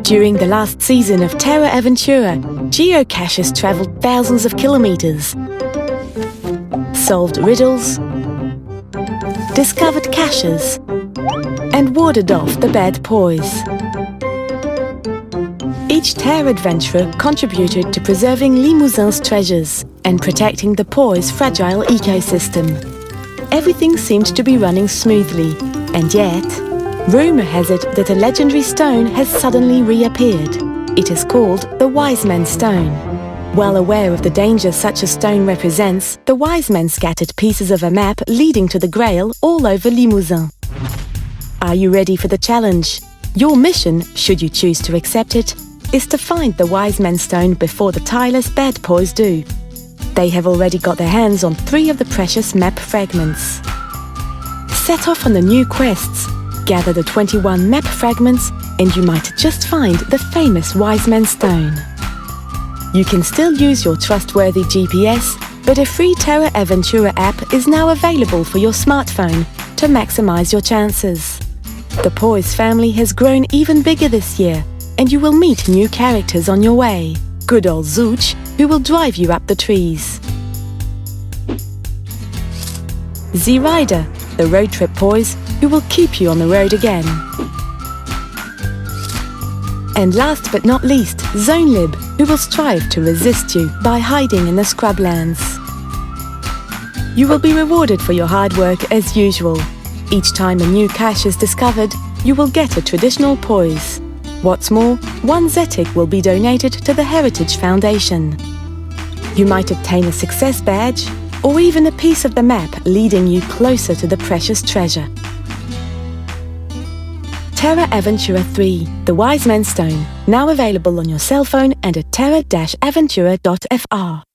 During the last season of Tèrra Aventura, geocachers travelled thousands of kilometres, solved riddles, discovered caches, and warded off the Bad Poï'z. Each Tèrra adventurer contributed to preserving Limousin's treasures and protecting the Poï'z fragile ecosystem. Everything seemed to be running smoothly, and yet, rumour has it that a legendary stone has suddenly reappeared. It is called the Wise Man's Stone. Well aware of the danger such a stone represents, the wise men scattered pieces of a map leading to the Grail all over Limousin. Are you ready for the challenge? Your mission, should you choose to accept it, is to find the Wise Man's Stone before the tireless Bad Poï'z do. They have already got their hands on 3 of the precious map fragments. Set off on the new quests, gather the 21 map fragments, and you might just find the famous Wise Man's Stone. You can still use your trustworthy GPS, but a free Tèrra Aventura app is now available for your smartphone to maximize your chances. The Poï'z family has grown even bigger this year, and you will meet new characters on your way. Good old Zouch, who will drive you up the trees. Ziraïder, the road trip Poï'z, who will keep you on the road again. And last but not least, Zonelib, who will strive to resist you by hiding in the scrublands. You will be rewarded for your hard work as usual. Each time a new cache is discovered, you will get a traditional Poï'z. What's more, 1 zetic will be donated to the Heritage Foundation. You might obtain a success badge, or even a piece of the map leading you closer to the precious treasure. Tèrra Aventura 3, the Wise Man's Stone, now available on your cell phone and at terra-aventura.fr.